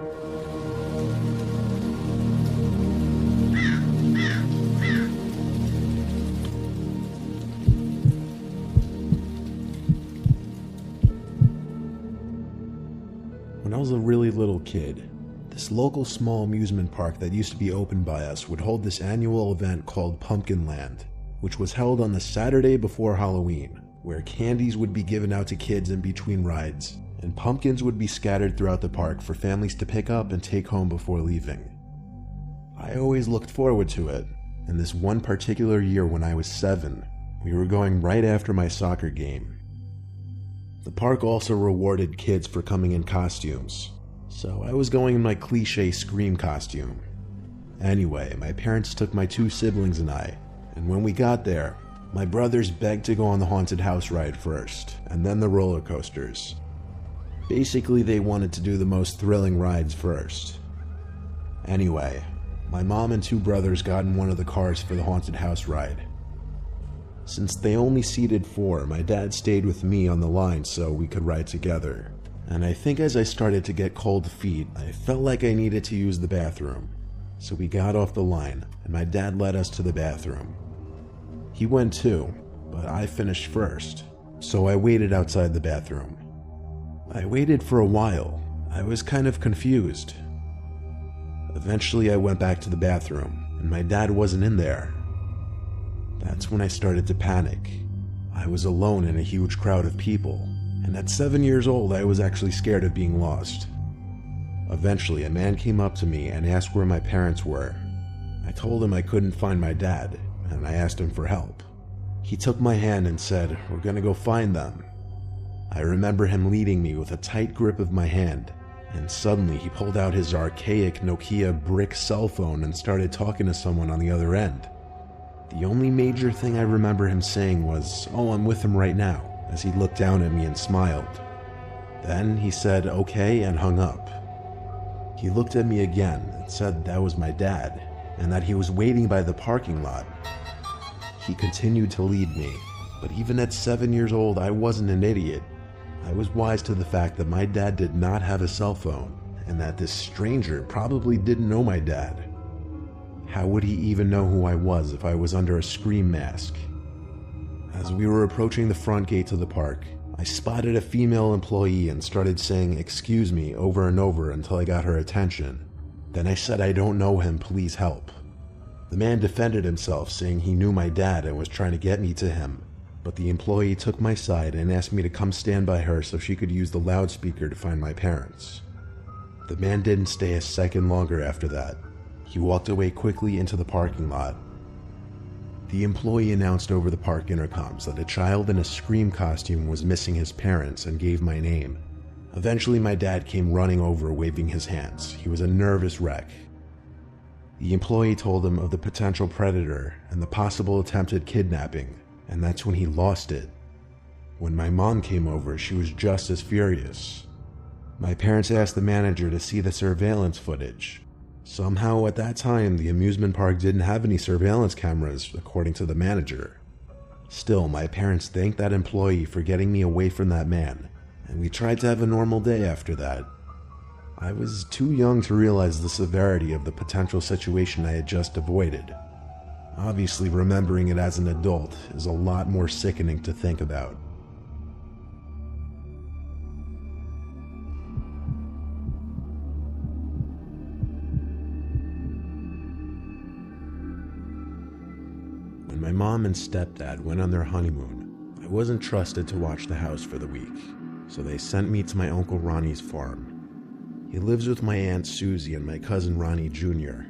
When I was a really little kid, this local small amusement park that used to be opened by us would hold this annual event called Pumpkin Land, which was held on the Saturday before Halloween, where candies would be given out to kids in between rides, and pumpkins would be scattered throughout the park for families to pick up and take home before leaving. I always looked forward to it, and this one particular year when I was 7, we were going right after my soccer game. The park also rewarded kids for coming in costumes, so I was going in my cliche Scream costume. Anyway, my parents took my 2 siblings and I, and when we got there, my brothers begged to go on the haunted house ride first, and then the roller coasters. Basically, they wanted to do the most thrilling rides first. Anyway, my mom and 2 brothers got in one of the cars for the haunted house ride. Since they only seated 4, my dad stayed with me on the line so we could ride together. And I think as I started to get cold feet, I felt like I needed to use the bathroom. So we got off the line, and my dad led us to the bathroom. He went too, but I finished first, so I waited outside the bathroom. I waited for a while. I was kind of confused. Eventually I went back to the bathroom, and my dad wasn't in there. That's when I started to panic. I was alone in a huge crowd of people, and at 7 years old I was actually scared of being lost. Eventually a man came up to me and asked where my parents were. I told him I couldn't find my dad, and I asked him for help. He took my hand and said, "We're gonna go find them." I remember him leading me with a tight grip of my hand, and suddenly he pulled out his archaic Nokia brick cell phone and started talking to someone on the other end. The only major thing I remember him saying was, "Oh, I'm with him right now," as he looked down at me and smiled. Then he said, "Okay," and hung up. He looked at me again and said that was my dad, and that he was waiting by the parking lot. He continued to lead me, but even at 7 years old, I wasn't an idiot. I was wise to the fact that my dad did not have a cell phone, and that this stranger probably didn't know my dad. How would he even know who I was if I was under a Scream mask? As we were approaching the front gates of the park, I spotted a female employee and started saying "excuse me" over and over until I got her attention. Then I said, "I don't know him, please help." The man defended himself, saying he knew my dad and was trying to get me to him, but the employee took my side and asked me to come stand by her so she could use the loudspeaker to find my parents. The man didn't stay a second longer after that. He walked away quickly into the parking lot. The employee announced over the park intercoms that a child in a Scream costume was missing his parents and gave my name. Eventually my dad came running over waving his hands. He was a nervous wreck. The employee told him of the potential predator and the possible attempted kidnapping, and that's when he lost it. When my mom came over, she was just as furious. My parents asked the manager to see the surveillance footage. Somehow at that time, the amusement park didn't have any surveillance cameras, according to the manager. Still, my parents thanked that employee for getting me away from that man, and we tried to have a normal day after that. I was too young to realize the severity of the potential situation I had just avoided. Obviously, remembering it as an adult is a lot more sickening to think about. When my mom and stepdad went on their honeymoon, I wasn't trusted to watch the house for the week, so they sent me to my Uncle Ronnie's farm. He lives with my Aunt Susie and my cousin Ronnie Jr.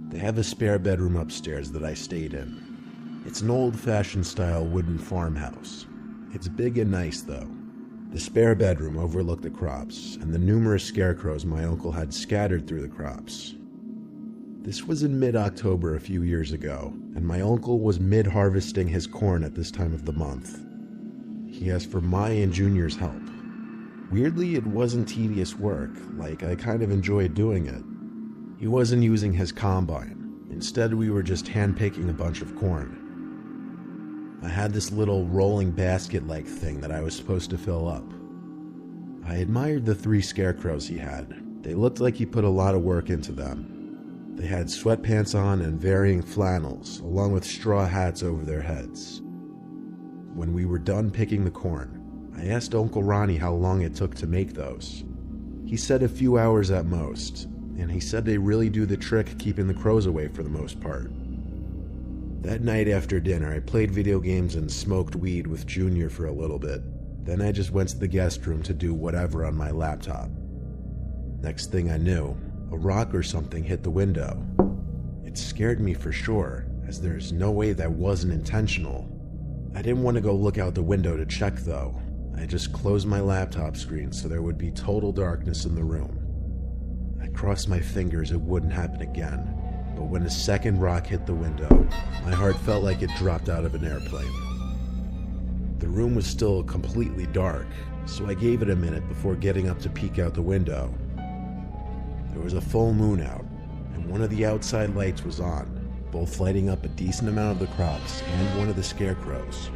They have a spare bedroom upstairs that I stayed in. It's an old-fashioned style wooden farmhouse. It's big and nice though. The spare bedroom overlooked the crops and the numerous scarecrows my uncle had scattered through the crops. This was in mid-October a few years ago, and my uncle was mid-harvesting his corn at this time of the month. He asked for my and Junior's help. Weirdly, it wasn't tedious work, like I kind of enjoyed doing it. He wasn't using his combine. Instead, we were just hand-picking a bunch of corn. I had this little rolling basket-like thing that I was supposed to fill up. I admired the 3 scarecrows he had. They looked like he put a lot of work into them. They had sweatpants on and varying flannels, along with straw hats over their heads. When we were done picking the corn, I asked Uncle Ronnie how long it took to make those. He said a few hours at most, and he said they really do the trick keeping the crows away for the most part. That night after dinner, I played video games and smoked weed with Junior for a little bit. Then I just went to the guest room to do whatever on my laptop. Next thing I knew, a rock or something hit the window. It scared me for sure, as there's no way that wasn't intentional. I didn't want to go look out the window to check though. I just closed my laptop screen so there would be total darkness in the room. I crossed my fingers it wouldn't happen again, but when a second rock hit the window, my heart felt like it dropped out of an airplane. The room was still completely dark, so I gave it a minute before getting up to peek out the window. There was a full moon out, and one of the outside lights was on, both lighting up a decent amount of the crops and one of the scarecrows.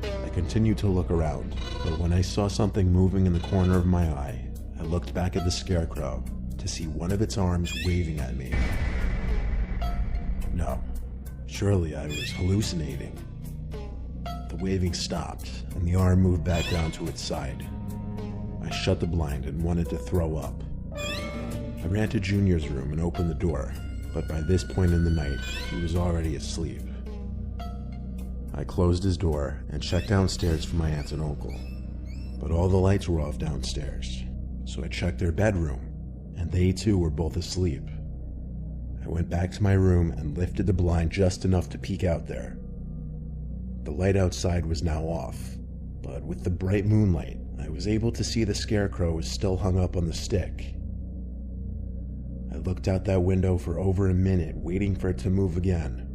I continued to look around, but when I saw something moving in the corner of my eye, I looked back at the scarecrow to see one of its arms waving at me. No, surely I was hallucinating. The waving stopped, and the arm moved back down to its side. I shut the blind and wanted to throw up. I ran to Junior's room and opened the door, but by this point in the night, he was already asleep. I closed his door and checked downstairs for my aunt and uncle, but all the lights were off downstairs, so I checked their bedroom, and they too were both asleep. I went back to my room and lifted the blind just enough to peek out there. The light outside was now off, but with the bright moonlight, I was able to see the scarecrow was still hung up on the stick. I looked out that window for over a minute, waiting for it to move again,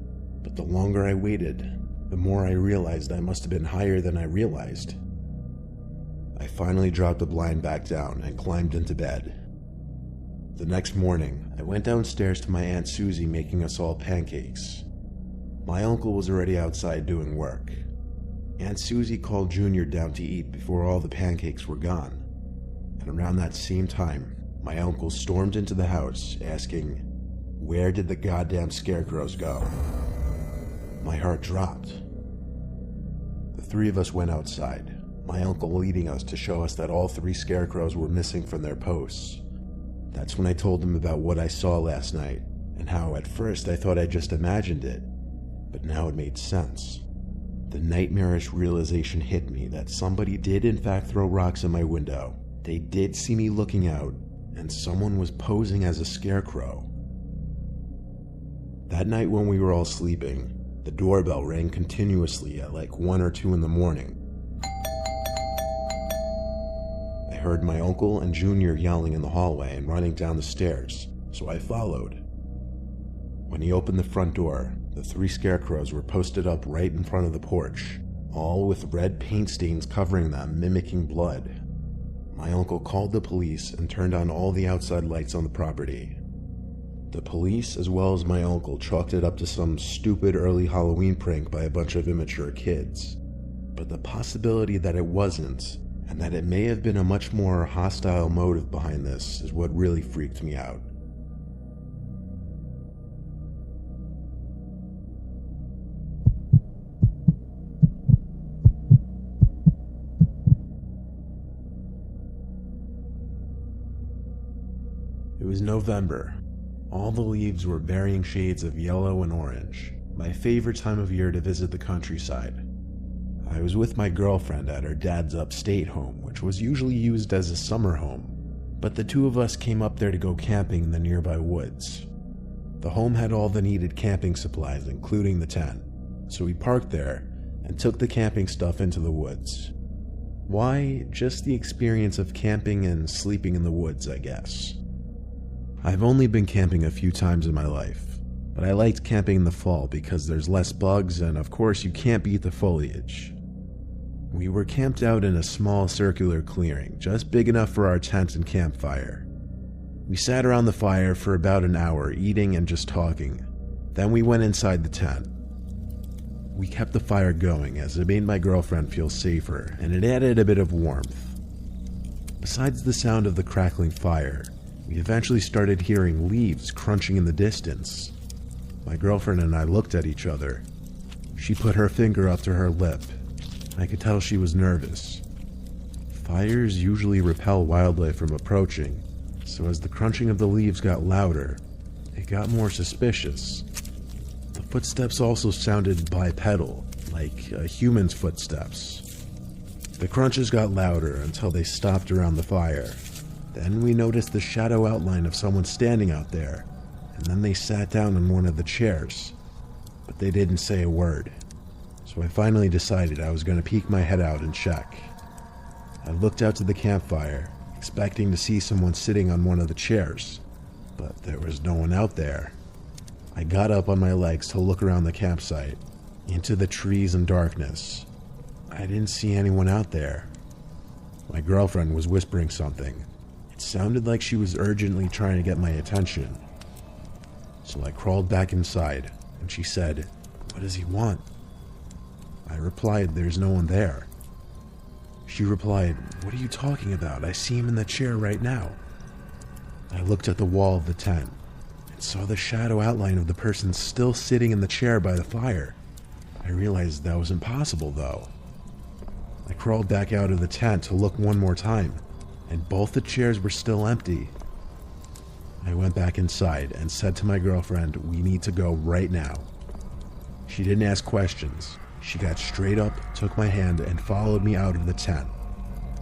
but the longer I waited, the more I realized I must have been higher than I realized. I finally dropped the blind back down and climbed into bed. The next morning, I went downstairs to my Aunt Susie making us all pancakes. My uncle was already outside doing work. Aunt Susie called Junior down to eat before all the pancakes were gone. And around that same time, my uncle stormed into the house asking, "Where did the goddamn scarecrows go?" My heart dropped. The three of us went outside, my uncle leading us to show us that all three scarecrows were missing from their posts. That's when I told him about what I saw last night, and how at first I thought I just imagined it, but now it made sense. The nightmarish realization hit me that somebody did in fact throw rocks at my window. They did see me looking out, and someone was posing as a scarecrow. That night when we were all sleeping, the doorbell rang continuously at like 1 or 2 in the morning. I heard my uncle and Junior yelling in the hallway and running down the stairs, so I followed. When he opened the front door, the 3 scarecrows were posted up right in front of the porch, all with red paint stains covering them, mimicking blood. My uncle called the police and turned on all the outside lights on the property. The police, as well as my uncle, chalked it up to some stupid early Halloween prank by a bunch of immature kids. But the possibility that it wasn't, and that it may have been a much more hostile motive behind this, is what really freaked me out. It was November. All the leaves were varying shades of yellow and orange, my favorite time of year to visit the countryside. I was with my girlfriend at her dad's upstate home, which was usually used as a summer home, but the two of us came up there to go camping in the nearby woods. The home had all the needed camping supplies, including the tent, so we parked there and took the camping stuff into the woods. Why? Just the experience of camping and sleeping in the woods, I guess. I've only been camping a few times in my life, but I liked camping in the fall because there's less bugs and of course you can't beat the foliage. We were camped out in a small circular clearing, just big enough for our tent and campfire. We sat around the fire for about an hour, eating and just talking. Then we went inside the tent. We kept the fire going as it made my girlfriend feel safer, and it added a bit of warmth. Besides the sound of the crackling fire, We eventually started hearing leaves crunching in the distance. My girlfriend and I looked at each other. She put her finger up to her lip. I could tell she was nervous. Fires usually repel wildlife from approaching, so as the crunching of the leaves got louder, it got more suspicious. The footsteps also sounded bipedal, like a human's footsteps. The crunches got louder until they stopped around the fire. Then we noticed the shadow outline of someone standing out there, and then they sat down on one of the chairs, but they didn't say a word. So I finally decided I was going to peek my head out and check. I looked out to the campfire, expecting to see someone sitting on one of the chairs, but there was no one out there. I got up on my legs to look around the campsite, into the trees and darkness. I didn't see anyone out there. My girlfriend was whispering something. It sounded like she was urgently trying to get my attention. So I crawled back inside, and she said, "What does he want?" I replied, "There's no one there." She replied, "What are you talking about? I see him in the chair right now." I looked at the wall of the tent and saw the shadow outline of the person still sitting in the chair by the fire. I realized that was impossible, though. I crawled back out of the tent to look one more time, and both the chairs were still empty. I went back inside and said to my girlfriend, "We need to go right now." She didn't ask questions. She got straight up, took my hand, and followed me out of the tent.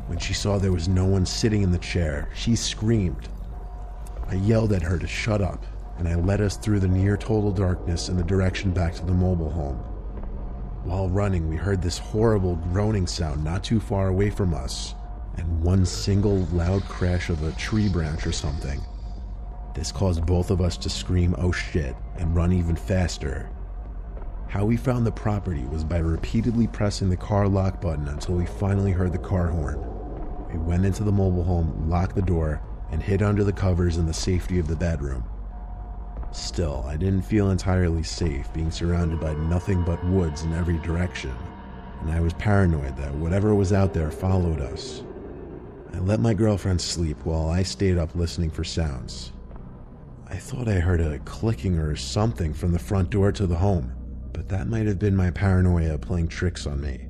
When she saw there was no one sitting in the chair, she screamed. I yelled at her to shut up, and I led us through the near total darkness in the direction back to the mobile home. While running, we heard this horrible groaning sound not too far away from us, and one single loud crash of a tree branch or something. This caused both of us to scream, "Oh shit," and run even faster. How we found the property was by repeatedly pressing the car lock button until we finally heard the car horn. We went into the mobile home, locked the door, and hid under the covers in the safety of the bedroom. Still, I didn't feel entirely safe being surrounded by nothing but woods in every direction, and I was paranoid that whatever was out there followed us. I let my girlfriend sleep while I stayed up listening for sounds. I thought I heard a clicking or something from the front door to the home, but that might have been my paranoia playing tricks on me.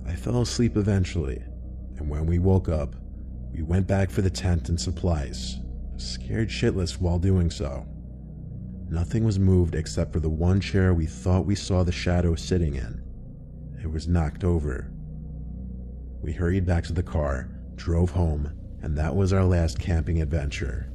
I fell asleep eventually, and when we woke up, we went back for the tent and supplies, scared shitless while doing so. Nothing was moved except for the one chair we thought we saw the shadow sitting in. It was knocked over. We hurried back to the car, drove home, and that was our last camping adventure.